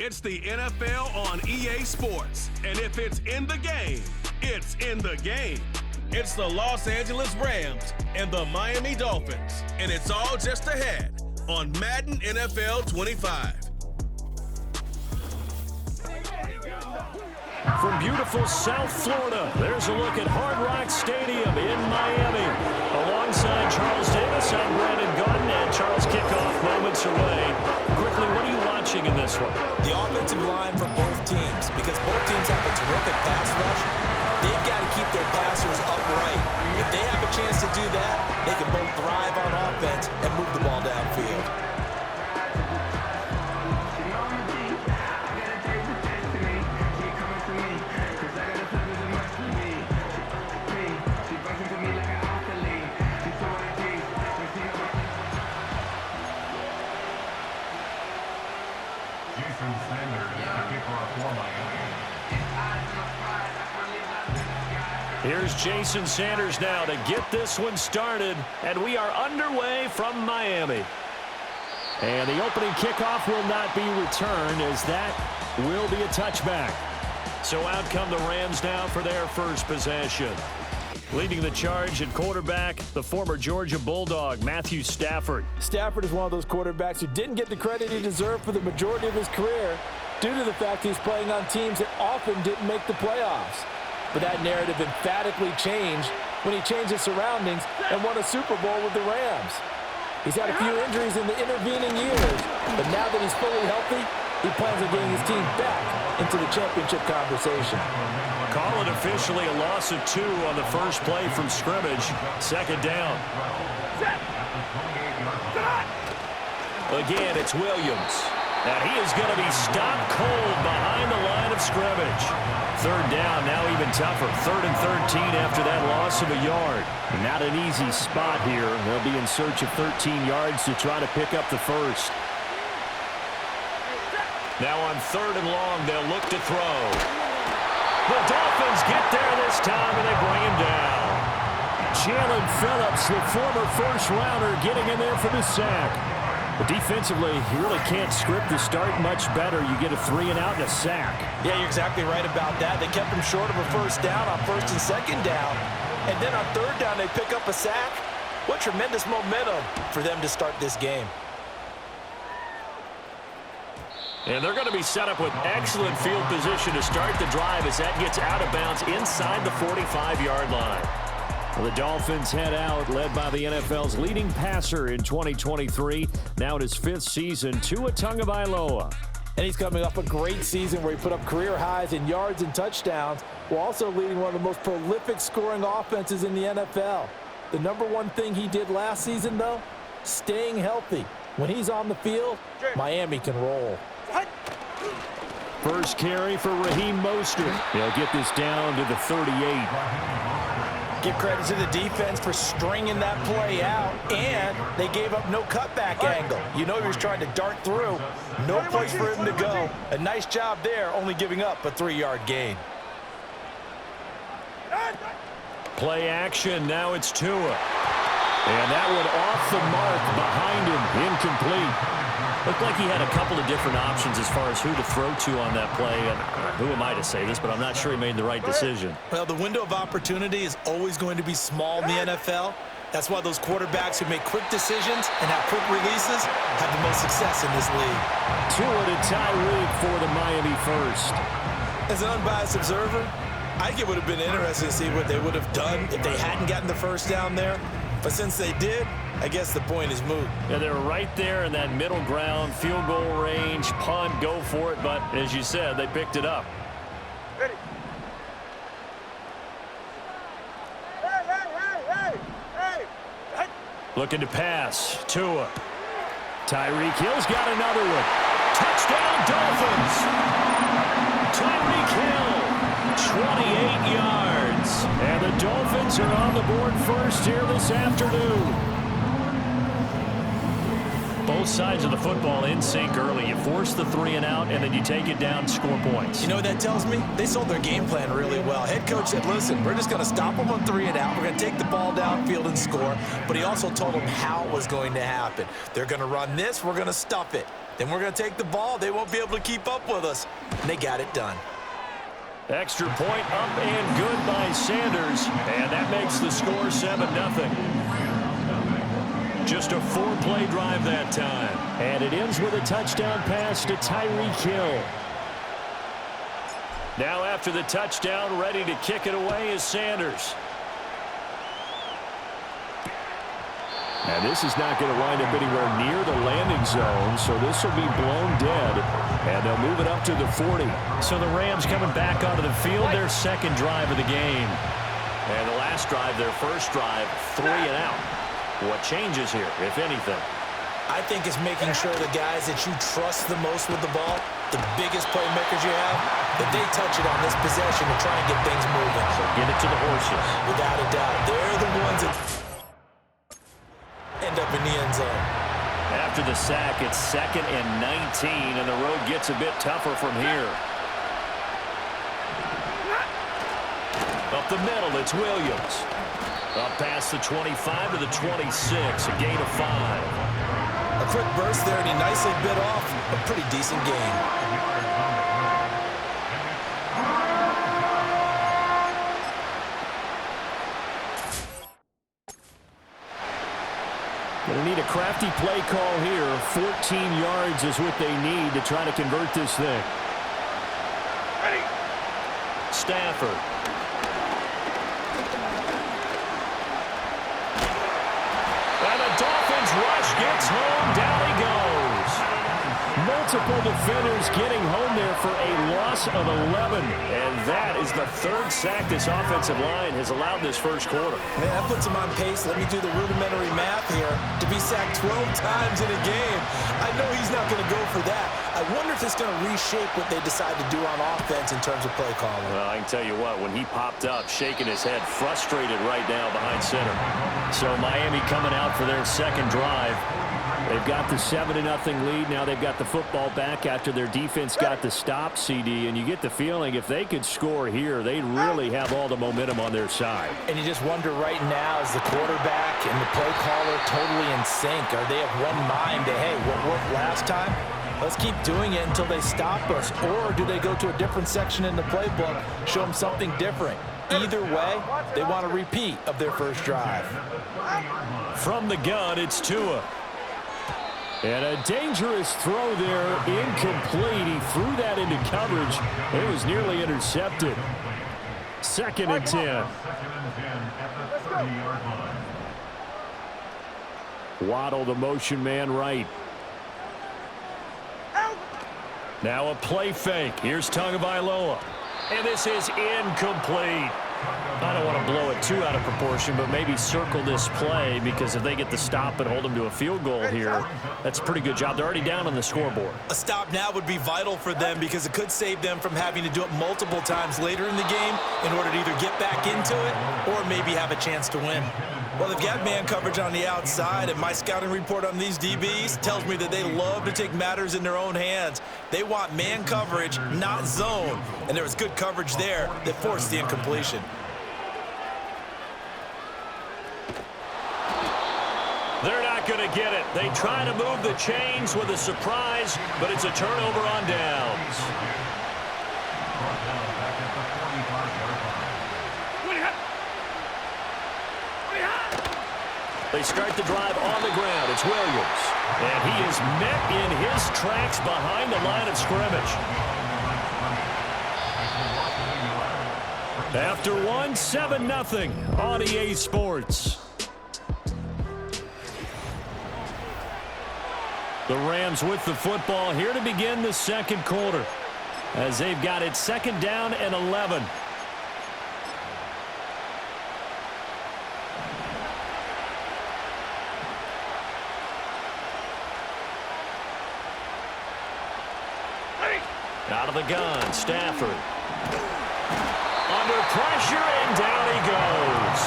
It's the NFL on EA Sports. And if it's in the game, it's in the game. It's the Los Angeles Rams and the Miami Dolphins. And it's all just ahead on Madden NFL 25. From beautiful South Florida, there's a look at Hard Rock Stadium in Miami. Alongside Charles Davis, I'm Brandon Gaudin, and Charles kickoff moments away. Quickly, what are you watching in this one? The offensive line for both teams, because both teams have a terrific pass rush. They've got to keep their passers upright. If they have a chance to do that, they can both thrive on offense and move the ball downfield. Here's Jason Sanders now to get this one started, and we are underway from Miami. And the opening kickoff will not be returned, as that will be a touchback. So out come the Rams now for their first possession. Leading the charge at quarterback, the former Georgia Bulldog, Matthew Stafford. Stafford is one of those quarterbacks who didn't get the credit he deserved for the majority of his career due to the fact he's playing on teams that often didn't make the playoffs. But that narrative emphatically changed when he changed his surroundings and won a Super Bowl with the Rams. He's had a few injuries in the intervening years, but now that he's fully healthy, he plans on getting his team back into the championship conversation. Call it officially a loss of 2 on the first play from scrimmage. Second down. Again, it's Williams. And he is going to be stopped cold behind the line of scrimmage. Third down, now even tougher. 3rd and 13 after that loss of a yard. Not an easy spot here. They'll be in search of 13 yards to try to pick up the first. Now on 3rd and long, they'll look to throw. The Dolphins get there this time, and they bring him down. Jalen Phillips, the former first-rounder, getting in there for the sack. But defensively, you really can't script the start much better. You get a 3-and-out and a sack. Yeah, you're exactly right about that. They kept him short of a first down on 1st and 2nd down. And then on 3rd down, they pick up a sack. What tremendous momentum for them to start this game. And they're going to be set up with excellent field position to start the drive as that gets out of bounds inside the 45-yard line. The Dolphins head out, led by the NFL's leading passer in 2023. Now in his 5th season, Tua Tagovailoa. And he's coming off a great season where he put up career highs in yards and touchdowns, while also leading one of the most prolific scoring offenses in the NFL. The number one thing he did last season, though, staying healthy. When he's on the field, Miami can roll. First carry for Raheem Mostert. He'll get this down to the 38. Give credit to the defense for stringing that play out, and they gave up no cutback angle. You know he was trying to dart through. No place for him to go. A nice job there, only giving up a 3-yard gain. Play action, now it's Tua. And that one off the mark behind him, incomplete. Looked like he had a couple of different options as far as who to throw to on that play. And who am I to say this, but I'm not sure he made the right decision. Well, the window of opportunity is always going to be small in the NFL. That's why those quarterbacks who make quick decisions and have quick releases have the most success in this league. Tua to Tyreek for the Miami first. As an unbiased observer, I think it would have been interesting to see what they would have done if they hadn't gotten the first down there. But since they did, I guess the point is moot. Yeah, they were right there in that middle ground, field goal range, punt, go for it. But as you said, they picked it up. Ready. Hey. Looking to pass. Tua. Tyreek Hill's got another one. Touchdown, Dolphins. Tyreek Hill, 28 yards. And the Dolphins are on the board first here this afternoon. Both sides of the football in sync early. You force the 3-and-out, and then you take it down, score points. You know what that tells me? They sold their game plan really well. Head coach said, listen, we're just going to stop them on 3-and-out. We're going to take the ball downfield and score. But he also told them how it was going to happen. They're going to run this. We're going to stuff it. then we're going to take the ball. They won't be able to keep up with us. And they got it done. Extra point up and good by Sanders. And that makes the score 7-0. Just a 4-play drive that time. And it ends with a touchdown pass to Tyreek Hill. Now after the touchdown, ready to kick it away is Sanders. And this is not going to wind up anywhere near the landing zone, so this will be blown dead, and they'll move it up to the 40. So the Rams coming back onto the field, their second drive of the game. And the last drive, their first drive, 3 and out. What changes here, if anything? I think it's making sure the guys that you trust the most with the ball, the biggest playmakers you have, that they touch it on this possession and try to get things moving. So get it to the horses. Without a doubt. They're the ones that end up in the end zone. After the sack, it's 2nd and 19, and the road gets a bit tougher from here. Up the middle, it's Williams. Up past the 25 to the 26, a gain of 5. A quick burst there, and he nicely bit off a pretty decent game. Going to need a crafty play call here. 14 yards is what they need to try to convert this thing. Ready. Stafford. And the Dolphins rush gets home. Down he goes. Multiple defenders getting home there for a loss of 11. And that is the 3rd sack this offensive line has allowed this first quarter. Man, that puts him on pace. Let me do the rudimentary math here. To be sacked 12 times in a game. I know he's not going to go for that. I wonder if it's going to reshape what they decide to do on offense in terms of play calling. Well, I can tell you what, when he popped up, shaking his head, frustrated right now behind center. So Miami coming out for their second drive. They've got the 7-0 lead. Now they've got the football back after their defense got the stop, CD. And you get the feeling if they could score here, they'd really have all the momentum on their side. And you just wonder right now, is the quarterback and the play caller totally in sync? Are they of one mind that, hey, what worked last time? Let's keep doing it until they stop us. Or do they go to a different section in the playbook, show them something different? Either way, they want a repeat of their first drive. From the gun, it's Tua. And a dangerous throw there, incomplete. He threw that into coverage. It was nearly intercepted. 2nd and 10. Waddle, the motion man right. Now a play fake. Here's Tagovailoa. And this is incomplete. I don't want to blow it too out of proportion, but maybe circle this play, because if they get the stop and hold them to a field goal here, that's a pretty good job. They're already down on the scoreboard. A stop now would be vital for them, because it could save them from having to do it multiple times later in the game in order to either get back into it or maybe have a chance to win. Well, they've got man coverage on the outside, and my scouting report on these DBs tells me that they love to take matters in their own hands. They want man coverage, not zone. And there was good coverage there that forced the incompletion. They're not going to get it. They try to move the chains with a surprise, but it's a turnover on downs. They start the drive on the ground. It's Williams. And he is met in his tracks behind the line of scrimmage. After one, 7-0 on EA Sports. The Rams with the football here to begin the second quarter, as they've got it 2nd down and 11. Out of the gun, Stafford. Under pressure, and down he goes.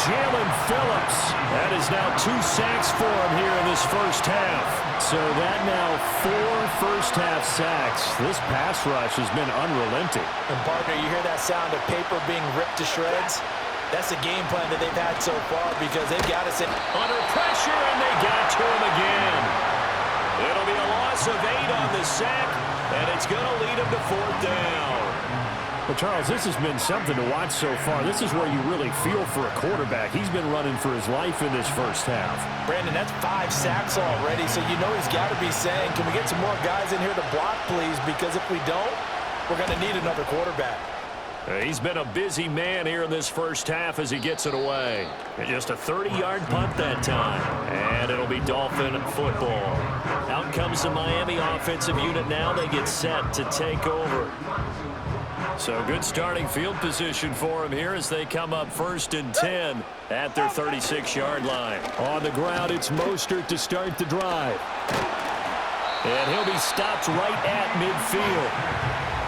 Jalen Phillips. That is now 2 sacks for him here in this first half. So that now 4 first-half sacks. This pass rush has been unrelenting. And, partner, you hear that sound of paper being ripped to shreds? That's the game plan that they've had so far, because they've got us in under pressure, and they got to him again. It'll be a loss of 8 on the sack, and it's going to lead him to 4th down. Well, Charles, this has been something to watch so far. This is where you really feel for a quarterback. He's been running for his life in this first half. Brandon, that's 5 sacks already, so you know he's got to be saying, can we get some more guys in here to block, please? Because if we don't, we're going to need another quarterback. He's been a busy man here in this first half as he gets it away. Just a 30-yard punt that time. And it'll be Dolphin football. Out comes the Miami offensive unit now. They get set to take over. So good starting field position for him here as they come up 1st and 10 at their 36-yard line. On the ground, it's Mostert to start the drive. And he'll be stopped right at midfield.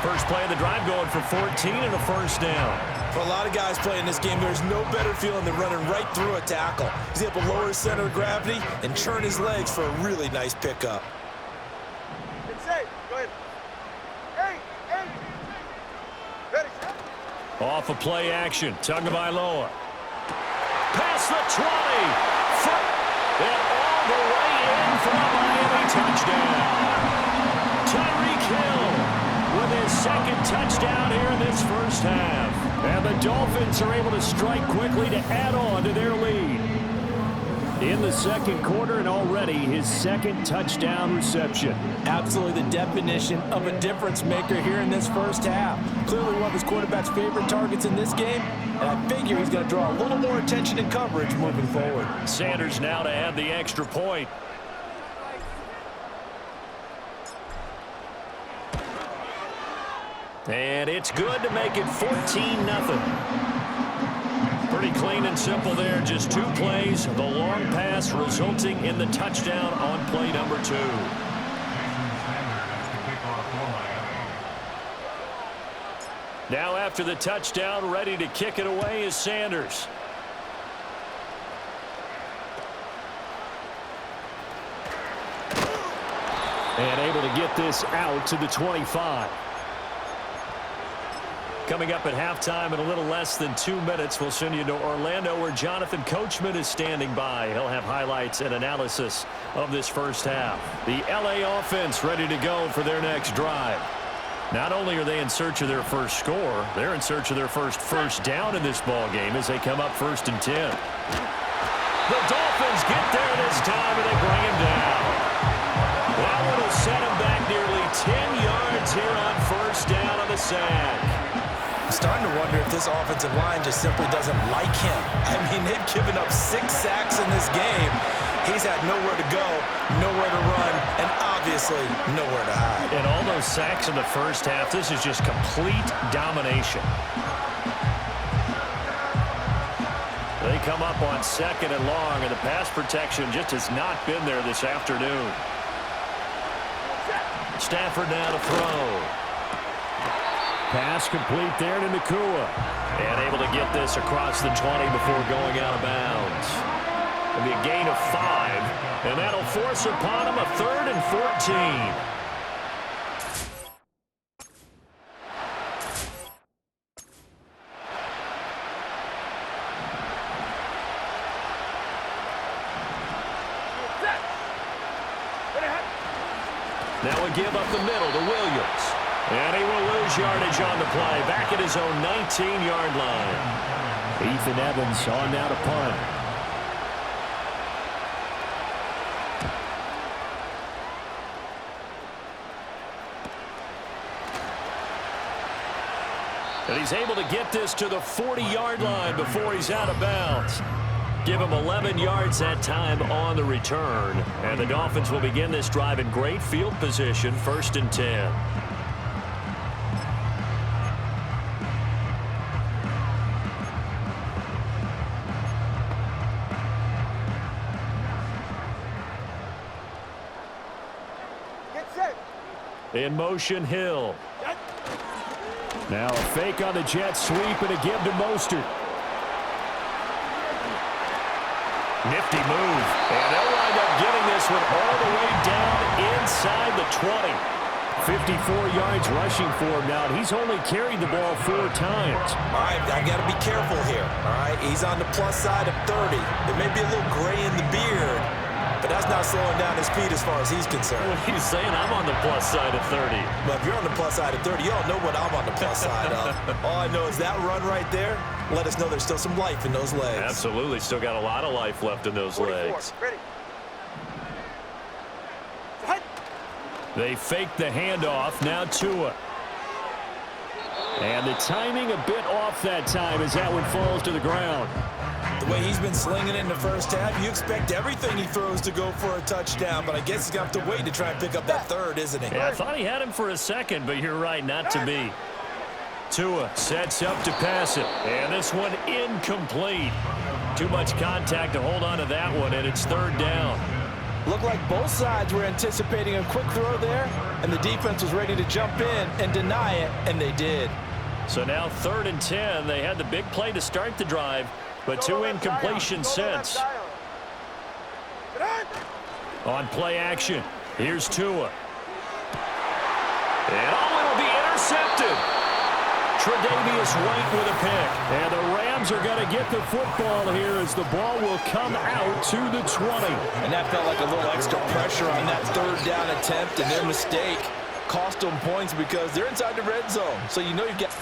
First play of the drive going for 14 and a 1st down. For a lot of guys playing this game, there's no better feeling than running right through a tackle. He's able to lower his center of gravity and churn his legs for a really nice pickup. It's safe. Go ahead. Hey. Ready. Off of play action. Tagovailoa. Past the 20. And all the way in for a Miami touchdown. Tyreek Hill with his 2nd touchdown here in this first half. And the Dolphins are able to strike quickly to add on to their lead. In the 2nd quarter, and already his 2nd touchdown reception. Absolutely the definition of a difference maker here in this first half. Clearly one of his quarterback's favorite targets in this game, and I figure he's going to draw a little more attention and coverage moving forward. Sanders now to add the extra point. And it's good to make it 14-0. Pretty clean and simple there. Just 2 plays. The long pass resulting in the touchdown on play number 2. Now after the touchdown, ready to kick it away is Sanders. And able to get this out to the 25. Coming up at halftime in a little less than 2 minutes, we'll send you to Orlando where Jonathan Coachman is standing by. He'll have highlights and analysis of this first half. The LA offense ready to go for their next drive. Not only are they in search of their first score, they're in search of their first down in this ball game as they come up 1st and 10. The Dolphins get there this time and they bring him down. That one will set him back nearly 10 yards here on 1st down on the sack. I'm starting to wonder if this offensive line just simply doesn't like him. I mean, they've given up 6 sacks in this game. He's had nowhere to go, nowhere to run, and obviously nowhere to hide. And all those sacks in the first half, this is just complete domination. They come up on 2nd and long, and the pass protection just has not been there this afternoon. Stafford now to throw. Pass complete there to Nakua. And able to get this across the 20 before going out of bounds. It'll be a gain of 5, and that'll force upon him a 3rd and 14. Now we give up the middle to Williams. And he will lose yardage on the play. Back at his own 19-yard line. Ethan Evans on now to punt. And he's able to get this to the 40-yard line before he's out of bounds. Give him 11 yards that time on the return. And the Dolphins will begin this drive in great field position, 1st and 10. In motion, Hill. Now a fake on the jet sweep and a give to Mostert. Nifty move. And they'll wind up getting this one all the way down inside the 20. 54 yards rushing for him now. He's only carried the ball 4 times. All right, I got to be careful here. All right, he's on the plus side of 30. There may be a little gray in the beard, but that's not slowing down his speed as far as he's concerned. Well, he's saying I'm on the plus side of 30. But if you're on the plus side of 30, you all know what I'm on the plus side of. All I know is that run right there let us know there's still some life in those legs. Absolutely. Still got a lot of life left in those 44. legs. Ready. They fake the handoff. Now Tua. And the timing a bit off that time as that one falls to the ground. The way he's been slinging it in the first half, you expect everything he throws to go for a touchdown, but I guess he's going to have to wait to try and pick up that third, isn't he? Yeah, I thought he had him for a second, but you're right, not to be. Tua sets up to pass it, and this one incomplete. Too much contact to hold on to that one, and it's third down. Looked like both sides were anticipating a quick throw there, and the defense was ready to jump in and deny it, and they did. So now 3rd and 10. They had the big play to start the drive, but 2 incompletions since. On play action, here's Tua. And it'll be intercepted. Tre'Davious White with a pick. And the Rams are going to get the football here as the ball will come out to the 20. And that felt like a little extra pressure on that third down attempt, and their mistake cost them points because they're inside the red zone. So you know you've got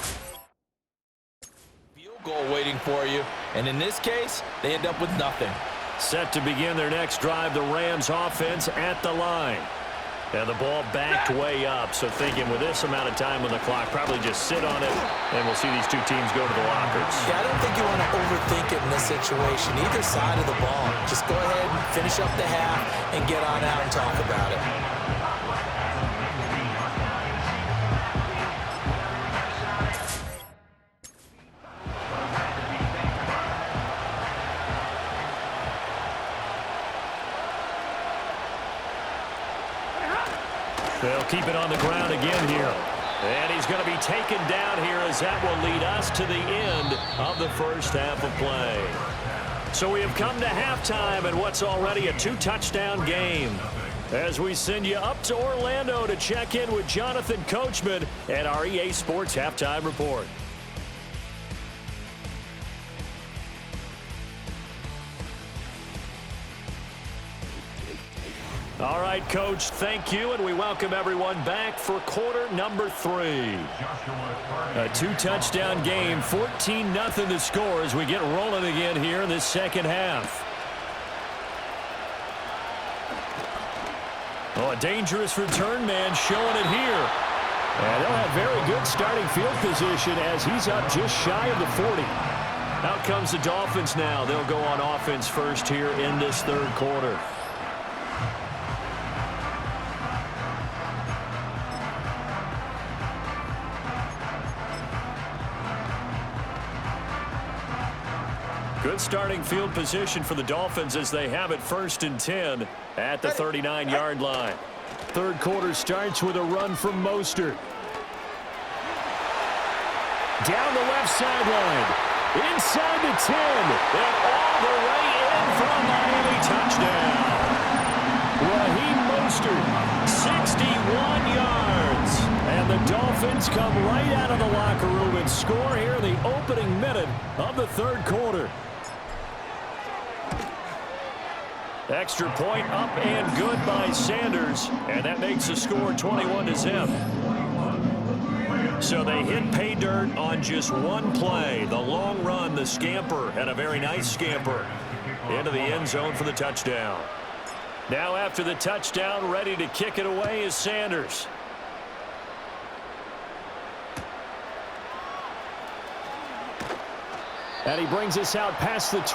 field goal waiting for you. And in this case, they end up with nothing. Set to begin their next drive, the Rams offense at the line. And the ball backed way up, so thinking with this amount of time on the clock, probably just sit on it, and we'll see these two teams go to the lockers. Yeah, I don't think you want to overthink it in this situation. Either side of the ball. Just go ahead and finish up the half and get on out and talk about it. They'll keep it on the ground again here. And he's going to be taken down here as that will lead us to the end of the first half of play. So we have come to halftime in what's already a 2-touchdown game. As we send you up to Orlando to check in with Jonathan Coachman and our EA Sports Halftime Report. All right, Coach, thank you, and we welcome everyone back for quarter number 3. A 2-touchdown game, 14-0 the score as we get rolling again here in this second half. Oh, a dangerous return man showing it here. And they'll have very good starting field position as he's up just shy of the 40. Out comes the Dolphins now. They'll go on offense first here in this third quarter. Good starting field position for the Dolphins as they have it 1st and 10 at the 39-yard line. Third quarter starts with a run from Mostert. Down the left sideline. Inside the 10. And all the way in for a Miami touchdown. Raheem Mostert, 61 yards. and the Dolphins come right out of the locker room and score here in the opening minute of the third quarter. Extra point up and good by Sanders, and that makes the score 21-0. So they hit pay dirt on just one play. The long run, the scamper, and a very nice scamper into the end zone for the touchdown. Now after the touchdown, ready to kick it away is Sanders. And he brings us out past the